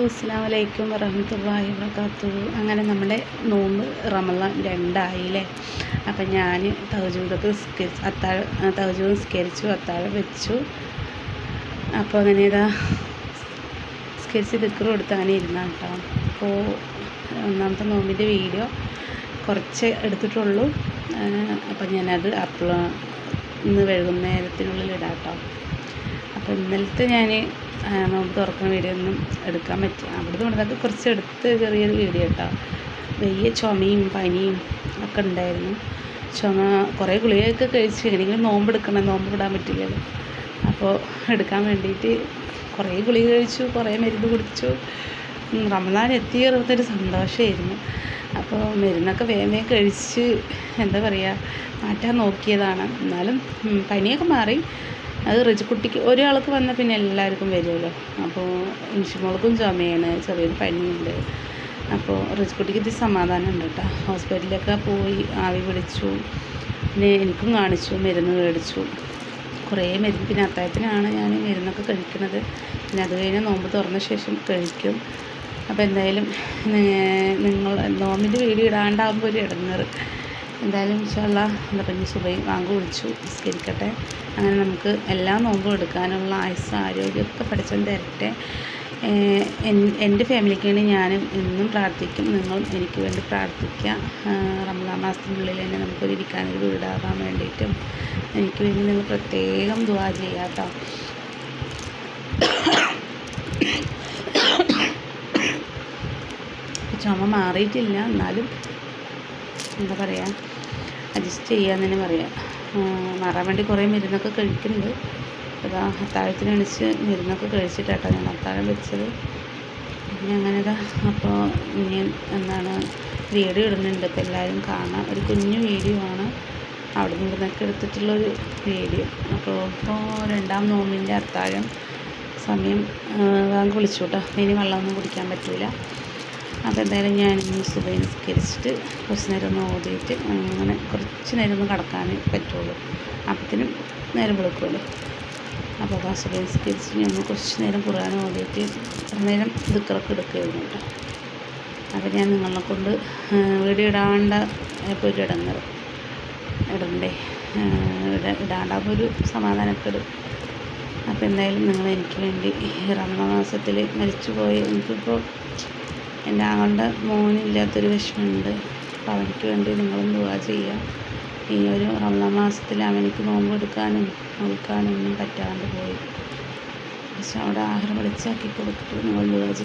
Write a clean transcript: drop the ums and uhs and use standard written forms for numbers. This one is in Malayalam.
അസ്സലാമു അലൈക്കും വറഹ്മത്തുള്ളാഹി വബറകാതുഹു. അങ്ങനെ നമ്മുടെ നോമ്പ് റമളാൻ 2 ആയില്ലേ. അപ്പം ഞാൻ തഹജ്ജുദൊക്കെ നിസ്കരിച്ചു, അത്താഴം വെച്ചു. അപ്പോൾ അങ്ങനെ ഇതാ നിസ്കരിച്ച് ദിക്ർ കൊടുത്ത് അങ്ങനെ ഇരുന്നാണ് കേട്ടോ. അപ്പോൾ ഒന്നാമത്തെ നോമ്പിൻ്റെ വീഡിയോ കുറച്ച് എടുത്തിട്ടുള്ളൂ. അപ്പം ഞാനത് ഇന്ന് വൈകുന്നേരത്തിനുള്ളിൽ ഇടാം കേട്ടോ. അപ്പോൾ ഇന്നലത്തെ ഞാൻ നോമ്പ് തുറക്കുന്ന വീഡിയോ ഒന്നും എടുക്കാൻ പറ്റുക, അവിടുന്ന് ഇവിടുന്നൊക്കെ കുറച്ച് എടുത്ത് ചെറിയൊരു വീഡിയോ കേട്ടോ. വലിയ ചുമയും പനിയും ഒക്കെ ഉണ്ടായിരുന്നു. ചുമ കുറേ ഗുളികയൊക്കെ കഴിച്ച് എങ്ങനെയെങ്കിലും നോമ്പ് വിടാൻ പറ്റില്ലല്ലോ. അപ്പോൾ എടുക്കാൻ വേണ്ടിയിട്ട് കുറേ ഗുളിക കഴിച്ചു, കുറേ മരുന്ന് കുടിച്ചു. റമളാൻ എത്തിയേറുന്നൊരു സന്തോഷമായിരുന്നു. അപ്പോൾ മരുന്നൊക്കെ വേഗം കഴിച്ച് എന്താ പറയുക മാറ്റാൻ നോക്കിയതാണ്. എന്നാലും പനിയൊക്കെ മാറി. അത് റിജിക്കുട്ടിക്ക് ഒരാൾക്ക് വന്നാൽ പിന്നെ എല്ലാവർക്കും വരുമല്ലോ. അപ്പോൾ ഇൻഷിമോൾക്കും ചുമയാണ്, ചെറിയൊരു പനിയുണ്ട്. അപ്പോൾ റിജിക്കുട്ടിക്ക് ഇത് സമാധാനം ഉണ്ട് കേട്ടോ. ഹോസ്പിറ്റലിലൊക്കെ പോയി ആവി പിടിച്ചു, പിന്നെ എനിക്കും കാണിച്ചു, മരുന്ന് മേടിച്ചു, കുറേ മരുന്ന്. പിന്നെ അത്താഴത്തിനാണ് ഞാൻ മരുന്നൊക്കെ കഴിക്കുന്നത്. പിന്നെ അത് കഴിഞ്ഞ് നോമ്പ് തുറന്ന ശേഷം കഴിക്കും. അപ്പോൾ എന്തായാലും നിങ്ങൾ നോമ്പിൻ്റെ വീഡിയോ ഇടാണ്ടാകുമ്പോൾ ഒരു ഇടങ്ങേറ്. എന്തായാലും ഇൻഷാ അല്ലാഹ് എന്താ സുബഹി വാങ്ക് വിളിച്ചു, നിസ്കരിക്കട്ടെ. അങ്ങനെ നമുക്ക് എല്ലാ നോമ്പും എടുക്കാനുള്ള ആയുസ്സ് ആരോഗ്യമൊക്കെ പഠിച്ചവൻ തരട്ടെ. എൻ്റെ ഫാമിലിക്ക് വേണ്ടി ഞാൻ എന്നും പ്രാർത്ഥിക്കും. നിങ്ങൾ എനിക്ക് വേണ്ടി പ്രാർത്ഥിക്കുക. റമളാൻ മാസത്തിനുള്ളിൽ തന്നെ നമുക്കൊരു ഇരിക്കാനൊരു വീടാകാൻ വേണ്ടിയിട്ടും എനിക്ക് വേണ്ടി നിങ്ങൾ പ്രത്യേകം ദുആ ചെയ്യുക കേട്ടോ. ചുമ മാറിയിട്ടില്ല, എന്നാലും എന്താ പറയുക അഡ്ജസ്റ്റ് ചെയ്യാന്ന് തന്നെ പറയാം. മാറാൻ വേണ്ടി കുറേ മരുന്നൊക്കെ കഴിക്കുന്നുണ്ട്. അതാ അത്താഴത്തിന് എണിച്ച് മരുന്നൊക്കെ കഴിച്ചിട്ടാട്ടോ ഞാൻ അത്താഴം വെച്ചത്. പിന്നെ അങ്ങനെ ഇതാ അപ്പോൾ ഇനി വീഡിയോ ഇടുന്നുണ്ട്. അപ്പോൾ എല്ലാവരും കാണാം. ഒരു കുഞ്ഞു വീഡിയോ ആണ്, അവിടെ നിന്ന് ഇവിടുന്നൊക്കെ എടുത്തിട്ടുള്ളൊരു വീഡിയോ. അപ്പോൾ രണ്ടാം നോമ്പിൻ്റെ അത്താഴം സമയം വാങ്ങി വിളിച്ചു കേട്ടോ. ഇനി വെള്ളമൊന്നും കുടിക്കാൻ പറ്റില്ല. അപ്പോൾ എന്തായാലും ഞാൻ സുബഹി നിസ്കരിച്ചിട്ട് കുറച്ച് നേരം ഒന്ന് ഓതിയിട്ട് അങ്ങനെ കുറച്ച് നേരം ഒന്ന് കിടക്കാൻ പറ്റുള്ളൂ. അപ്പത്തിനും നേരം വെളുക്കുമല്ലോ. അപ്പോൾ സുബഹി നിസ്കരിച്ചിട്ട് ഞാൻ കുറച്ച് നേരം ഖുർആൻ ഓതിയിട്ട് നേരം ദിക്റൊക്കെ എടുക്കുകയായിരുന്നു കേട്ടോ. അപ്പോൾ ഞാൻ നിങ്ങളെ കൊണ്ട് വീഡിയോ ഇടാണ്ട ഇപ്പോൾ ഒരു ഇടങ്ങേറ് ഇടണ്ടേ, ഇടാണ്ടാകുമ്പോൾ ഒരു സമാധാനമൊക്കെ ഇടും. അപ്പോൾ എന്തായാലും നിങ്ങൾ എനിക്ക് വേണ്ടി റമളാൻ മാസത്തിൽ മരിച്ചുപോയി എനിക്കിപ്പോൾ എൻ്റെ ആങ്ങളുടെ മോനില്ലാത്തൊരു വിഷമമുണ്ട്. അപ്പോൾ അവനിക്ക് വേണ്ടി നിങ്ങളും ദുആ ചെയ്യുക. ഈ ഒരു റമളാൻ മാസത്തിൽ അവനിക്ക് നോമ്പ് എടുക്കാനും നോക്കാനും ഒന്നും പറ്റാണ്ട് പോയി. പക്ഷെ അവിടെ ആഹാരം വെളിച്ചാക്കി കൊടുത്തിട്ട് നിങ്ങൾ ദുആ ചെയ്യുക.